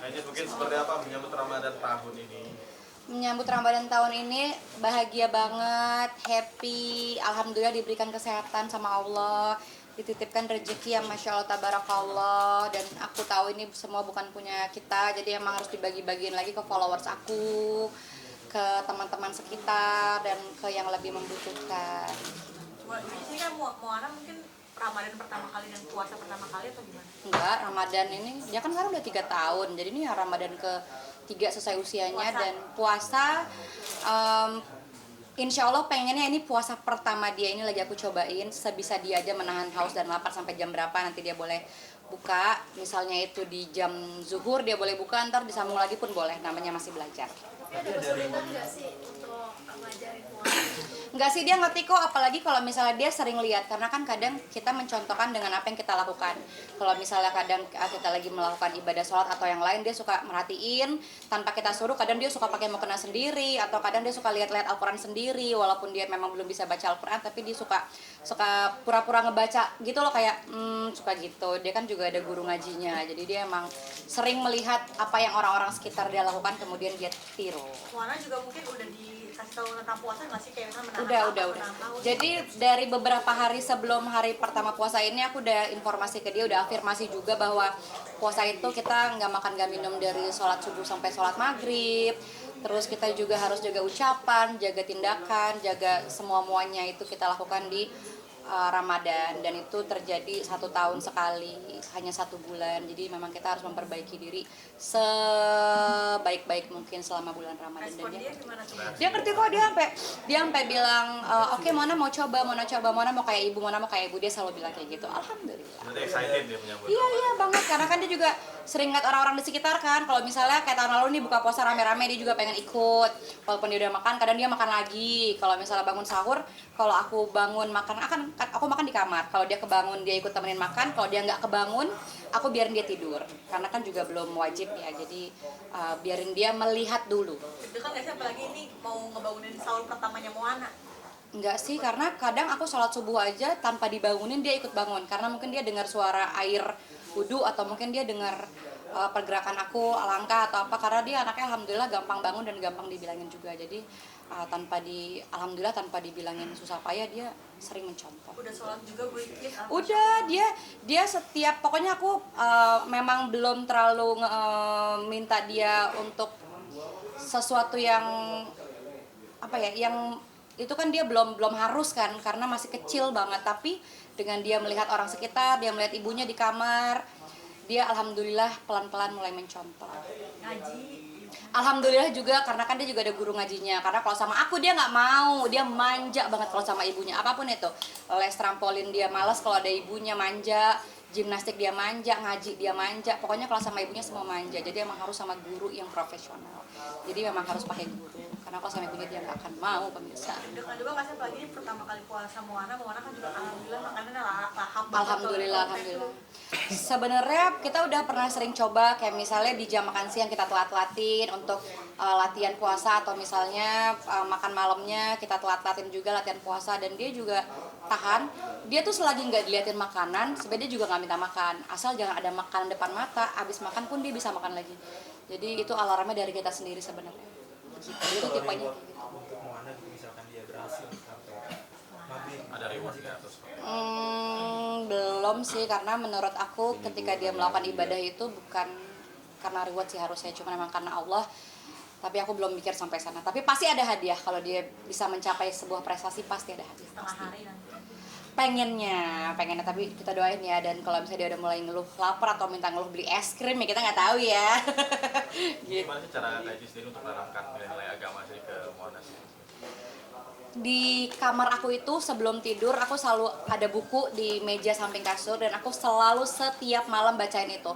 Aja mungkin seperti apa menyambut Ramadan tahun ini? Menyambut Ramadan tahun ini bahagia banget, happy, alhamdulillah diberikan kesehatan sama Allah, dititipkan rezeki yang masya Allah tabarakallah, dan aku tahu ini semua bukan punya kita, jadi emang harus dibagi-bagiin lagi ke followers aku, ke teman-teman sekitar, dan ke yang lebih membutuhkan. Ini kan Moana mungkin Ramadan pertama kali dan puasa pertama kali atau gimana? Enggak, Ramadan ini dia kan sekarang udah 3 tahun, jadi ini Ramadan ke 3 selesai usianya. Puasa. Dan puasa insya Allah pengennya ini puasa pertama dia, ini lagi aku cobain, sebisa dia aja menahan haus dan lapar sampai jam berapa nanti dia boleh buka, misalnya itu di jam zuhur dia boleh buka, ntar disambung lagi pun boleh, namanya masih belajar. Tapi ada kesulitan nggak sih untuk ngajarin puasa? Enggak sih, dia ngerti kok, apalagi kalau misalnya dia sering lihat, karena kan kadang kita mencontohkan dengan apa yang kita lakukan. Kalau misalnya kadang kita lagi melakukan ibadah sholat atau yang lain, dia suka merhatiin tanpa kita suruh, kadang dia suka pakai mukena sendiri, atau kadang dia suka lihat-lihat Al-Quran sendiri, walaupun dia memang belum bisa baca Al-Quran, tapi dia suka pura-pura ngebaca gitu loh, kayak suka gitu. Dia kan juga ada guru ngajinya, jadi dia emang sering melihat apa yang orang-orang sekitar dia lakukan, kemudian dia tiru. Moana juga mungkin udah dikasih tahu tentang puasa nggak sih, kayak misalnya Udah. Jadi dari beberapa hari sebelum hari pertama puasa ini aku udah informasi ke dia, udah afirmasi juga bahwa puasa itu kita nggak makan nggak minum dari sholat subuh sampai sholat maghrib. Terus kita juga harus jaga ucapan, jaga tindakan, jaga semua-muanya itu kita lakukan di Ramadan, dan itu terjadi 1 tahun sekali, hanya 1 bulan. Jadi memang kita harus memperbaiki diri sebaik-baik mungkin selama bulan Ramadan. Dan dia ngerti kok, dia sampai bilang oke, Mona mau coba, Mona mau kayak ibu, Mona mau kayak ibu, dia selalu bilang kayak gitu. Alhamdulillah. Berarti excited dia menyambut. Iya banget, karena kan dia juga sering lihat orang-orang di sekitar kan. Kalau misalnya kayak tahun lalu nih buka puasa rame-rame, dia juga pengen ikut. Walaupun dia udah makan, kadang dia makan lagi. Kalau misalnya bangun sahur, kalau aku bangun makan, aku makan di kamar. Kalau dia kebangun, dia ikut temenin makan. Kalau dia nggak kebangun, aku biarin dia tidur. Karena kan juga belum wajib ya, jadi biarin dia melihat dulu. Itu kan nggak sih, apalagi ini mau ngebangunin sahur pertamanya Moana. Enggak sih, karena kadang aku sholat subuh aja tanpa dibangunin dia ikut bangun. Karena mungkin dia dengar suara air wudhu, atau mungkin dia dengar pergerakan aku, langkah atau apa. Karena dia anaknya alhamdulillah gampang bangun dan gampang dibilangin juga. Jadi alhamdulillah tanpa dibilangin susah payah, dia sering mencontoh. Udah sholat juga weekend? Udah, dia setiap, pokoknya aku memang belum terlalu minta dia untuk sesuatu yang apa ya, yang itu kan dia belum harus kan, karena masih kecil banget. Tapi dengan dia melihat orang sekitar, dia melihat ibunya di kamar, dia alhamdulillah pelan-pelan mulai mencontoh. Ngaji? Alhamdulillah juga, karena kan dia juga ada guru ngajinya. Karena kalau sama aku dia nggak mau, dia manja banget kalau sama ibunya, apapun itu. Les trampolin dia malas kalau ada ibunya, manja. Gimnastik dia manja, ngaji dia manja. Pokoknya kalau sama ibunya semua manja. Jadi emang harus sama guru yang profesional. Jadi memang harus pakai guru. Karena kalau sama ibunya dia nggak akan mau, pemirsa. Dengan juga kasih apalagi ini pertama kali puasa Moana kan juga alhamdulillah makanannya lahap. Alhamdulillah. Sebenarnya kita udah pernah sering coba, kayak misalnya di jam makan siang kita telat-telatin untuk latihan puasa, atau misalnya makan malamnya kita telat-telatin juga latihan puasa, dan dia juga tahan. Dia tuh selagi nggak diliatin makanan, sebenarnya dia juga nggak minta makan, asal jangan ada makanan depan mata. Abis makan pun dia bisa makan lagi. Jadi itu alarmnya dari kita sendiri sebenarnya. Gitu. Itu tipenya. Untuk Moana misalkan dia berhasil sampai maghrib, Ada reward nggak atau seperti Belum sih, karena menurut aku ketika dia melakukan ibadah itu bukan karena reward sih harusnya, cuma memang karena Allah. Tapi aku belum mikir sampai sana. Tapi pasti ada hadiah kalau dia bisa mencapai sebuah prestasi, pasti ada hadiah. Setengah hari nanti. Pengennya, tapi kita doain ya. Dan kalau misalnya dia udah mulai ngeluh lapar atau minta ngeluh beli es krim, ya kita nggak tahu ya. Gitu. gimana sih cara Kaiji sendiri untuk menanamkan nilai-nilai agama sih ke Moana sih? Di kamar aku itu sebelum tidur aku selalu ada buku di meja samping kasur, dan aku selalu setiap malam bacain itu.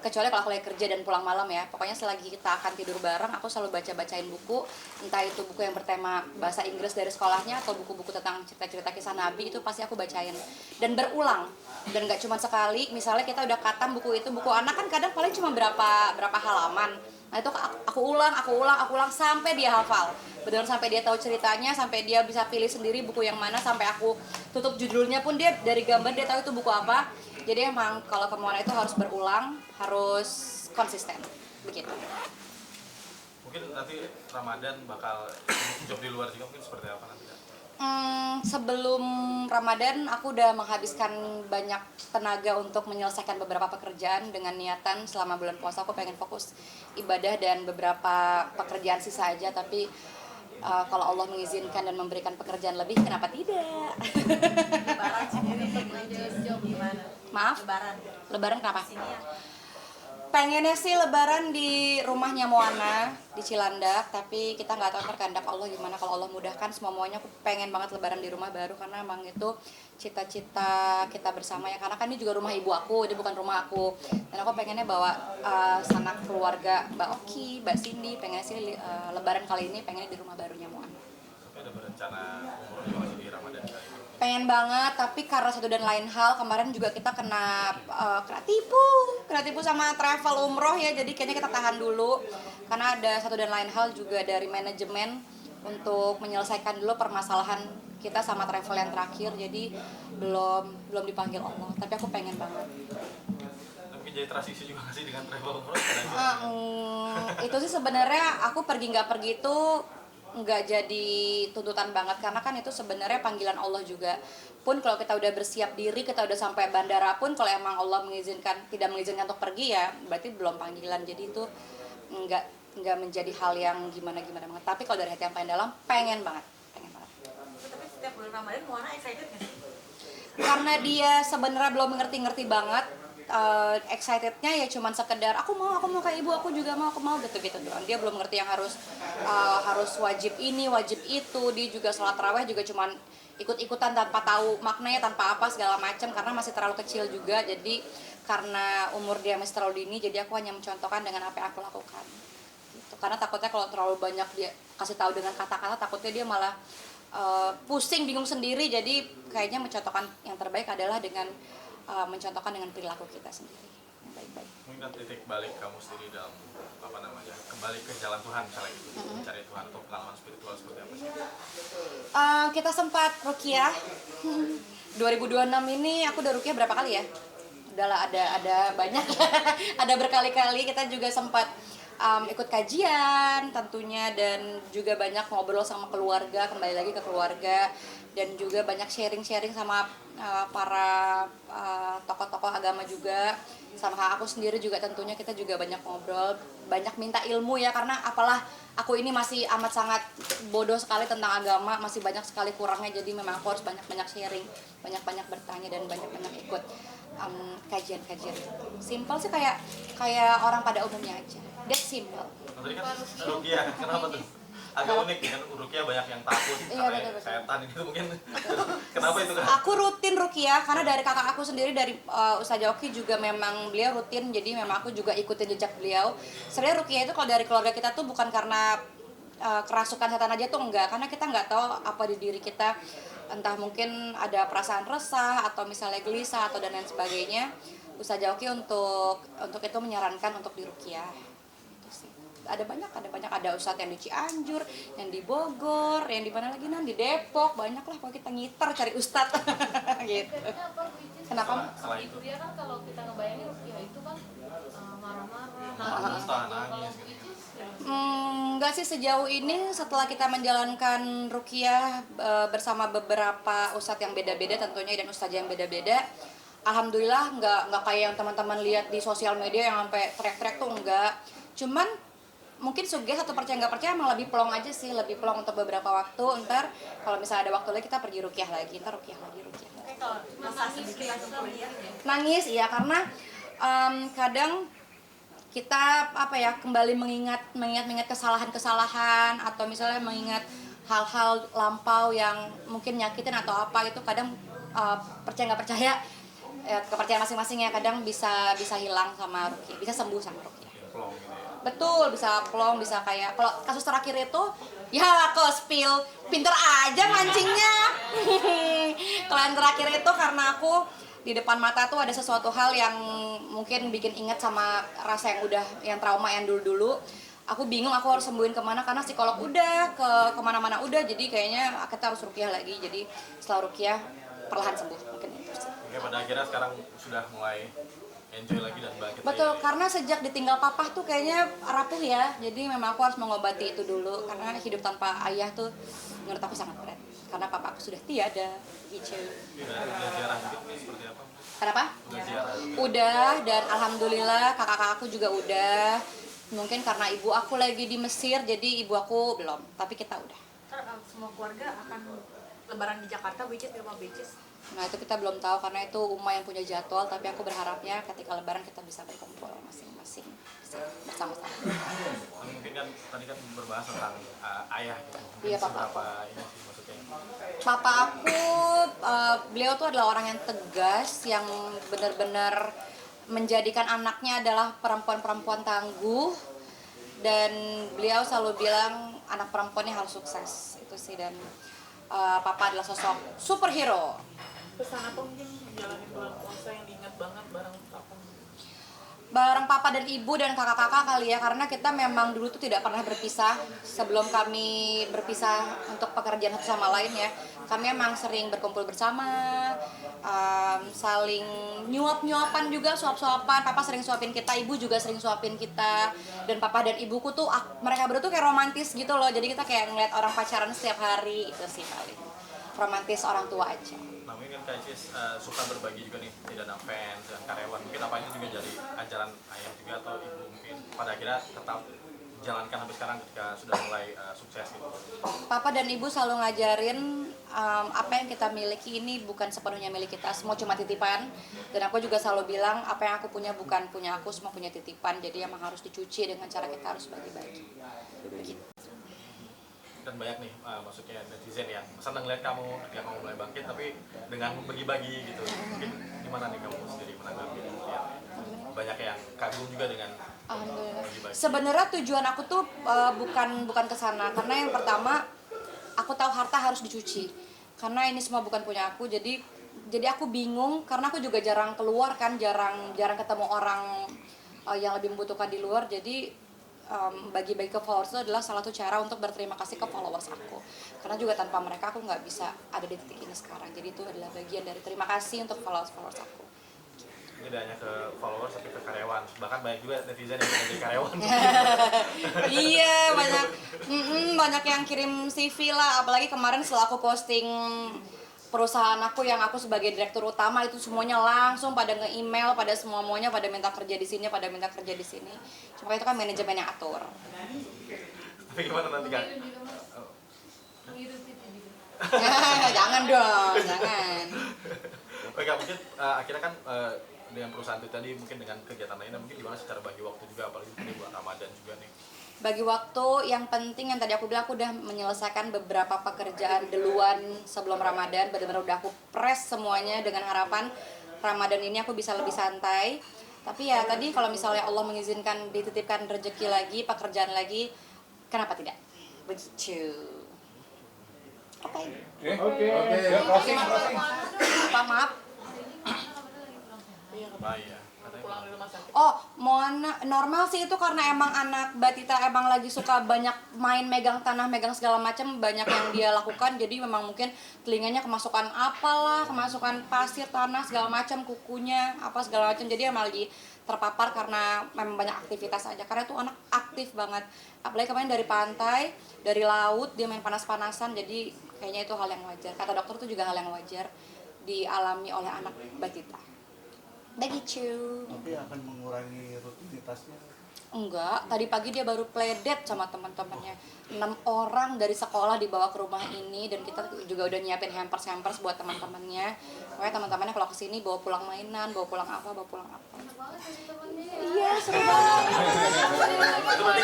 Kecuali kalau aku lagi kerja dan pulang malam ya, pokoknya selagi kita akan tidur bareng aku selalu bacain buku, entah itu buku yang bertema bahasa Inggris dari sekolahnya atau buku-buku tentang cerita-cerita kisah Nabi, itu pasti aku bacain dan berulang. Dan nggak cuma sekali, misalnya kita udah khatam buku itu, buku anak kan kadang paling cuma berapa halaman. Nah itu aku ulang sampai dia hafal. Benar, sampai dia tahu ceritanya, sampai dia bisa pilih sendiri buku yang mana, sampai aku tutup judulnya pun dia dari gambar dia tahu itu buku apa. Jadi emang kalau ke Moana itu harus berulang, harus konsisten. begitu. Mungkin nanti Ramadan bakal job di luar juga, mungkin seperti apa nanti? Sebelum Ramadan aku udah menghabiskan banyak tenaga untuk menyelesaikan beberapa pekerjaan dengan niatan selama bulan puasa aku pengen fokus ibadah dan beberapa pekerjaan sisa aja, tapi kalau Allah mengizinkan dan memberikan pekerjaan lebih, kenapa tidak? Lebaran sendiri job gimana? Maaf? Lebaran kenapa? Sini ya. Pengennya sih lebaran di rumahnya Moana di Cilandak, tapi kita nggak tahu kehendak Allah gimana. Kalau Allah mudahkan semua maunya, aku pengen banget lebaran di rumah baru karena emang itu cita-cita kita bersama ya. Karena kan ini juga rumah ibu aku, ini bukan rumah aku. Dan aku pengennya bawa sanak keluarga Mbak Oki, Mbak Cindy, pengennya sih lebaran kali ini pengennya di rumah barunya Moana. Tapi ada berencana umroh juga masih di Ramadan kali ini? Pengen banget, tapi karena satu dan lain hal kemarin juga kita kena tipu sama travel umroh ya, jadi kayaknya kita tahan dulu karena ada satu dan lain hal juga dari manajemen untuk menyelesaikan dulu permasalahan kita sama travel yang terakhir, jadi belum dipanggil Allah, tapi aku pengen banget. Mungkin jadi transisi juga nggak sih dengan travel umroh? Itu sih sebenarnya aku pergi nggak pergi itu nggak jadi tuntutan banget karena kan itu sebenarnya panggilan Allah juga. Pun kalau kita udah bersiap diri, kita udah sampai bandara pun kalau emang Allah tidak mengizinkan untuk pergi ya berarti belum panggilan. Jadi itu nggak menjadi hal yang gimana banget. Tapi kalau dari hati yang paling dalam pengen banget. Tapi setiap bulan Ramadan Moana excited nggak sih? Karena dia sebenarnya belum ngerti banget. Excitednya ya cuman sekedar aku mau kayak ibu aku juga mau, aku mau gitu doang. Dia belum ngerti yang harus wajib ini wajib itu. Dia juga sholat tarawih juga cuman ikut-ikutan tanpa tahu maknanya, tanpa apa segala macam karena masih terlalu kecil juga. Jadi karena umur dia masih terlalu dini, jadi aku hanya mencontohkan dengan apa yang aku lakukan gitu. Karena takutnya kalau terlalu banyak dia kasih tahu dengan kata-kata, takutnya dia malah pusing, bingung sendiri. Jadi kayaknya mencontohkan yang terbaik adalah dengan mencontohkan dengan perilaku kita sendiri yang baik-baik. Mungkin titik balik kamu sendiri dalam kembali ke jalan Tuhan misalnya gitu, mencari Tuhan atau pengalaman spiritual seperti apa sih? Kita sempat ruqyah 2026 ini aku udah ruqyah berapa kali ya? Udahlah ada banyak ada berkali-kali. Kita juga sempat ikut kajian tentunya dan juga banyak ngobrol sama keluarga, kembali lagi ke keluarga, dan juga banyak sharing sama para tokoh-tokoh agama juga, sama aku sendiri juga tentunya kita juga banyak ngobrol, banyak minta ilmu ya, karena apalah aku ini masih amat sangat bodoh sekali tentang agama, masih banyak sekali kurangnya, jadi memang aku harus banyak sharing, banyak bertanya dan banyak ikut kajian. Simple sih kayak orang pada umumnya aja. That's simple. Tadi kan ruqyah, kenapa tuh? Agak unik kan, ruqyah banyak yang takut karena betul. setan itu mungkin. Kenapa itu kan? Aku rutin ruqyah karena dari kakak aku sendiri, dari Ustazah Oki juga memang beliau rutin, jadi memang aku juga ikutin jejak beliau. Sebenarnya ruqyah itu kalau dari keluarga kita tuh bukan karena kerasukan setan aja tuh enggak, karena kita nggak tahu apa di diri kita, entah mungkin ada perasaan resah atau misalnya gelisah atau dan lain sebagainya. Ustazah Oki untuk itu menyarankan untuk diruqyah. Ada banyak, ada ustadz yang di Cianjur, yang di Bogor, yang di mana lagi di Depok, banyak lah kalau kita ngiter cari ustadz gitu. Kenapa? Salah itu. Dia kan kalau kita ngebayangin ruqyah itu kan marah-marah, Nangis gitu. Enggak sih, sejauh ini setelah kita menjalankan ruqyah bersama beberapa ustadz yang beda-beda tentunya dan ustazah yang beda-beda, alhamdulillah nggak kayak yang teman-teman lihat di sosial media yang sampai teriak-teriak tuh enggak. Cuman mungkin suges atau percaya nggak percaya emang lebih plong aja sih, lebih plong untuk beberapa waktu. Ntar kalau misalnya ada waktu lagi kita pergi ruqyah lagi, ntar ruqyah lagi. Kayak kalau masa sedikit langsung kuliah ya. Nangis ya, karena kadang kita kembali mengingat kesalahan atau misalnya mengingat hal-hal lampau yang mungkin nyakitin atau apa, itu kadang percaya nggak percaya kepercayaan masing-masing ya, kadang bisa hilang sama ruqyah, bisa sembuh sama ruqyah. Plong gitu ya. Betul, bisa plong, bisa kayak kalau kasus terakhir itu ya ke spill, pinter aja mancingnya. Kalau yang terakhir itu karena aku di depan mata tuh ada sesuatu hal yang mungkin bikin inget sama rasa yang trauma yang dulu. Aku bingung aku harus sembuhin kemana karena psikolog udah, kemana-mana udah, jadi kayaknya kita harus ruqyah lagi. Jadi setelah ruqyah perlahan sembuh mungkin itu sih. Oke, pada akhirnya sekarang sudah mulai enjoy lagi dan bangkit Betul, lagi. karena sejak ditinggal papa tuh kayaknya rapuh ya. Jadi memang aku harus mengobati itu dulu karena hidup tanpa ayah tuh menurut aku sangat berat. Karena papa aku sudah tiada gitu. Udah ziarah mungkin seperti apa? Kenapa? Udah ziarah. Udah, dan alhamdulillah kakak-kakak aku juga udah. Mungkin karena ibu aku lagi di Mesir jadi ibu aku belum, tapi kita udah. Semua keluarga akan lebaran di Jakarta, which is di rumah Beaches. Nah itu kita belum tahu karena itu Uma yang punya jadwal, tapi aku berharapnya ketika lebaran kita bisa berkumpul masing-masing bersama-sama. Mungkin kan tadi kan berbahas tentang ayah gitu. Mungkin Iya, Papa. seberapa ini sih maksudnya. Papa aku, beliau tuh adalah orang yang tegas, yang benar-benar menjadikan anaknya adalah perempuan-perempuan tangguh, dan beliau selalu bilang anak perempuannya harus sukses itu sih. Dan Papa adalah sosok superhero. Pesan apa mungkin menjalani bulan puasa yang diingat banget bareng papa? Bareng papa dan ibu dan kakak-kakak kali ya, karena kita memang dulu tuh tidak pernah berpisah sebelum kami berpisah untuk pekerjaan satu sama lain ya. Kami memang sering berkumpul bersama, saling nyuap-nyuapan juga, suap-suapan. Papa sering suapin kita, ibu juga sering suapin kita. Dan papa dan ibuku tuh mereka berdua tuh kayak romantis gitu loh. Jadi kita kayak ngeliat orang pacaran setiap hari, itu sih paling romantis orang tua aja. Nah mungkin kan Kak Icis suka berbagi juga nih, tidak ada fans dan karyawan. Mungkin apa ini juga jadi ajaran ayah juga atau ibu mungkin pada akhirnya tetap jalankan sampai sekarang ketika sudah mulai sukses gitu. Papa dan ibu selalu ngajarin apa yang kita miliki ini bukan sepenuhnya milik kita, semua cuma titipan. Dan aku juga selalu bilang apa yang aku punya bukan punya aku, semua punya titipan. Jadi emang harus dicuci dengan cara kita harus bagi-bagi. Begitu. Dan banyak nih maksudnya netizen yang senang ngeliat kamu ketika kamu mulai bangkit tapi dengan berbagi gitu. Mungkin gimana nih kamu sendiri menanggapi lihat banyak yang kagum juga dengan berbagi. Sebenarnya tujuan aku tuh bukan ke sana, karena yang pertama aku tahu harta harus dicuci. Karena ini semua bukan punya aku, jadi aku bingung karena aku juga jarang keluar kan, jarang ketemu orang yang lebih membutuhkan di luar. Jadi bagi-bagi ke followers itu adalah salah satu cara untuk berterima kasih ke followers aku, karena juga tanpa mereka aku nggak bisa ada di titik ini sekarang. Jadi itu adalah bagian dari terima kasih untuk followers aku. Tidak hanya ke followers tapi ke karyawan, bahkan banyak juga netizen yang jadi karyawan. Iya, banyak yang kirim CV lah, apalagi kemarin setelah aku posting perusahaan aku yang aku sebagai direktur utama, itu semuanya langsung pada nge-email, pada semuanya pada minta kerja di sini, pada minta kerja di sini. Cuma itu kan manajemen yang atur. Tapi gimana nanti Kak? Menghidupi itu juga. Jangan dong, jangan. Oke Kak, mungkin akhirnya kan dengan perusahaan itu tadi mungkin dengan kegiatan lainnya mungkin gimana secara bagi waktu juga, apalagi ini bulan Ramadan juga nih. Bagi waktu yang penting yang tadi aku bilang, aku udah menyelesaikan beberapa pekerjaan duluan sebelum Ramadan, benar-benar udah aku press semuanya dengan harapan Ramadan ini aku bisa lebih santai. Tapi ya tadi kalau misalnya Allah mengizinkan dititipkan rezeki lagi, pekerjaan lagi, kenapa tidak? Begitu. Oke. Closing. Apa, maaf? Bahaya. Pulang dari rumah sakit. Oh, Moana normal sih itu karena emang anak Batita emang lagi suka banyak main megang tanah, megang segala macam, banyak yang dia lakukan. Jadi memang mungkin telinganya kemasukan apalah, kemasukan pasir, tanah segala macam, kukunya apa segala macam. Jadi emang lagi terpapar karena memang banyak aktivitas aja. Karena itu anak aktif banget. Apalagi kemarin dari pantai, dari laut dia main panas-panasan. Jadi kayaknya itu hal yang wajar. Kata dokter itu juga hal yang wajar dialami oleh anak Batita. Begitu. Tapi akan mengurangi rutinitasnya. Enggak, tadi pagi dia baru playdet sama teman-temannya. 6 orang dari sekolah dibawa ke rumah ini, dan kita juga udah nyiapin hampers buat teman-temannya. Pokoknya teman-temannya kalau kesini bawa pulang mainan, bawa pulang apa. Enak banget sih temennya. Iya, seru banget. Itu berarti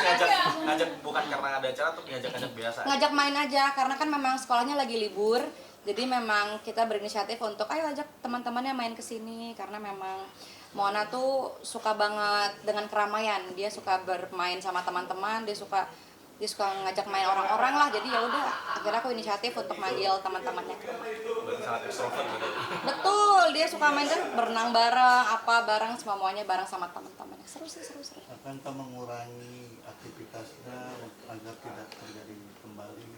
ngajak bukan karena ada acara atau ngajak biasa? Ngajak main aja, karena kan memang sekolahnya lagi libur. Jadi memang kita berinisiatif untuk ayo ajak teman-temannya main ke sini, karena memang Moana tuh suka banget dengan keramaian. Dia suka bermain sama teman-teman, dia suka ngajak main orang-orang lah. Jadi ya udah, akhirnya aku inisiatif untuk manggil teman-temannya ke rumah. Berarti sangat extrovert gitu. Betul, dia suka main kan berenang bareng, apa bareng, semuanya bareng sama teman-temannya. Seru. Akankah mengurangi aktivitasnya agar tidak terjadi kembali?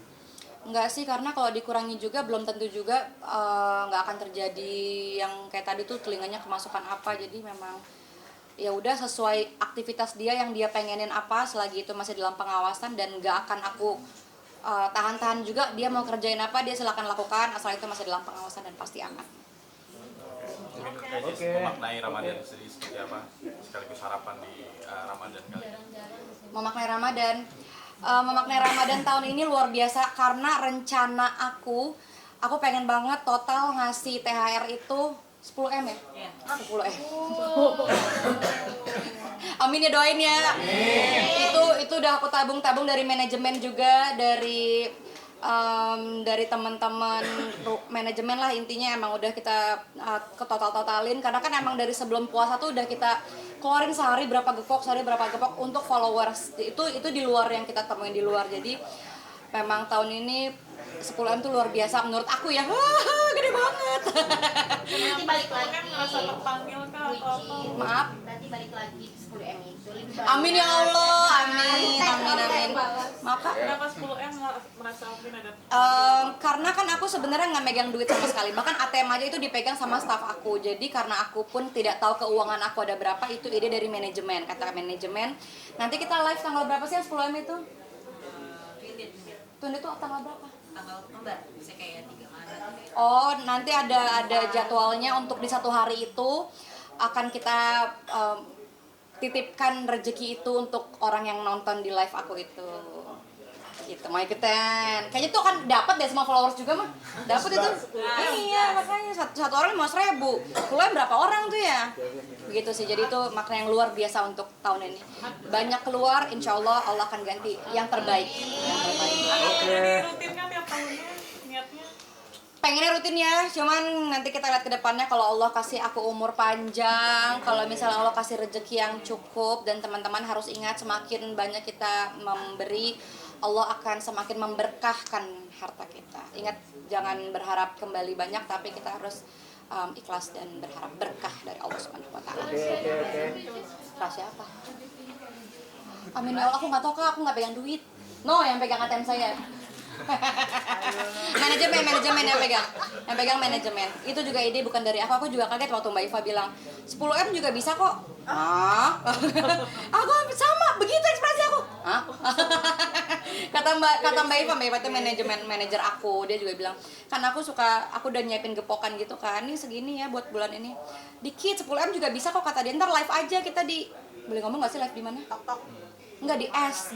Enggak sih, karena kalau dikurangi juga belum tentu juga nggak akan terjadi yang kayak tadi tuh telinganya kemasukan apa. Jadi memang ya udah sesuai aktivitas dia yang dia pengenin apa selagi itu masih dalam pengawasan, dan gak akan aku tahan-tahan juga. Dia mau kerjain apa dia silakan lakukan asal itu masih dalam pengawasan dan pasti aman. Mungkin kayak memaknai Ramadan sendiri seperti apa sekaligus harapan di Ramadan kali ini. Memaknai Ramadan, memaknai Ramadan tahun ini luar biasa karena rencana aku pengen banget total ngasih THR itu 10M ya? 10M. Amin ya, doain ya. Itu udah aku tabung dari manajemen juga, dari teman-teman manajemen lah, intinya emang udah kita ketotal-totalin karena kan emang dari sebelum puasa tuh udah kita keluarin sehari berapa gepok untuk followers. Itu di luar yang kita temuin di luar. Jadi memang tahun ini 10M tuh luar biasa menurut aku ya. Wah, gede banget. Nanti balik lagi. Kan merasa terpanggil kah atau apa? Maaf. Nanti balik lagi 10M itu. Amin ya Allah. Amin. Maaf Kak. Kenapa 10M merasa mungkin ada Karena kan aku sebenarnya nggak megang duit sama sekali, bahkan ATM aja itu dipegang sama staf aku. Jadi karena aku pun tidak tahu keuangan aku ada berapa, itu ide dari manajemen. Kata manajemen, nanti kita live tanggal berapa sih yang 10M itu? Tunda itu tanggal berapa? Tanggal kembar, bisa kayak 3 Maret. Oh, nanti ada jadwalnya untuk di satu hari itu akan kita titipkan rezeki itu untuk orang yang nonton di live aku itu. Gitu, mau ikutan. Kayaknya tuh kan dapat deh semua followers juga mah. Dapat itu. Iya, makanya satu orang 500.000. Keluar berapa orang tuh ya? Begitu sih. Jadi itu makna yang luar biasa untuk tahun ini. Banyak keluar, insya Allah Allah akan ganti yang terbaik. jadi rutin kan tiap tahunnya niatnya? Pengennya rutin ya, cuman nanti kita lihat ke depannya. Kalau Allah kasih aku umur panjang, kalau misalnya Allah kasih rezeki yang cukup, dan teman-teman harus ingat semakin banyak kita memberi, Allah akan semakin memberkahkan harta kita. Ingat, jangan berharap kembali banyak, tapi kita harus ikhlas dan berharap berkah dari Allah Subhanahu wa taala. Rahasia apa? Amin ya Allah, aku nggak tahu Kak, aku nggak pegang duit. No, yang pegang ATM saya. manajemen yang pegang manajemen. Itu juga ide bukan dari aku juga kaget waktu Mbak Iva bilang 10M juga bisa kok. Aku sama begitu ekspresi aku. kata Mbak Iva itu manajer aku, dia juga bilang kan aku udah nyiapin gepokan gitu kan, ini segini ya buat bulan ini, dikit 10M juga bisa kok, kata dia. Ntar live aja kita boleh ngomong nggak sih live di mana? Enggak, di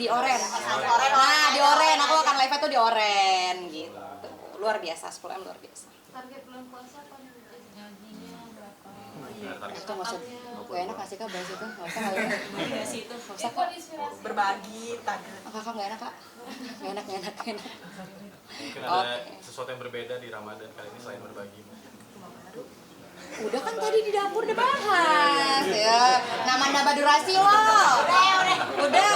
Oren. Nah, di Oren. Aku akan live itu di Oren gitu. Luar biasa, 10M luar biasa. Target bulan puasa apa nih? Gajinya berapa? Itu maksud gak enak nggak sih Kak bahas itu? Nggak usah kali ya? Iya sih itu. Nggak usah Kak. Berbagi, tanya. Kakak nggak enak Kak? Nggak enak. Mungkin ada sesuatu yang berbeda di Ramadan kali ini selain berbagi. Udah kan tadi di dapur udah bahas ya. Nama durasi loh. Udah.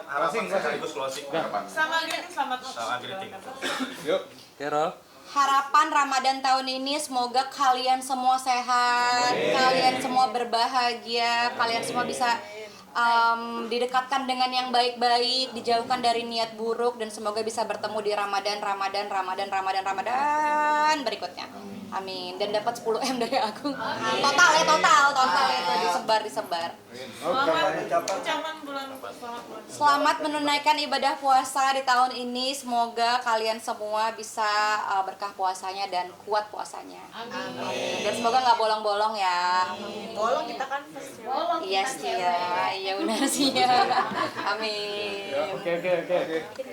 Harapan sekaligus closing harapan. Sama greeting. Yuk, Carol. Harapan Ramadan tahun ini semoga kalian semua sehat, kalian semua berbahagia, kalian semua bisa didekatkan dengan yang baik-baik, dijauhkan dari niat buruk, dan semoga bisa bertemu di Ramadan berikutnya. Amin. Dan dapat 10M dari aku. Total itu disebar. ucapan bulan selamat bulan. Selamat menunaikan ibadah puasa di tahun ini. Semoga kalian semua bisa berkah puasanya dan kuat puasanya. Amin. Dan semoga nggak bolong-bolong ya. Bolong kita kan first ya. Iya sih ya. Iya benar sih ya. Amin. Oke.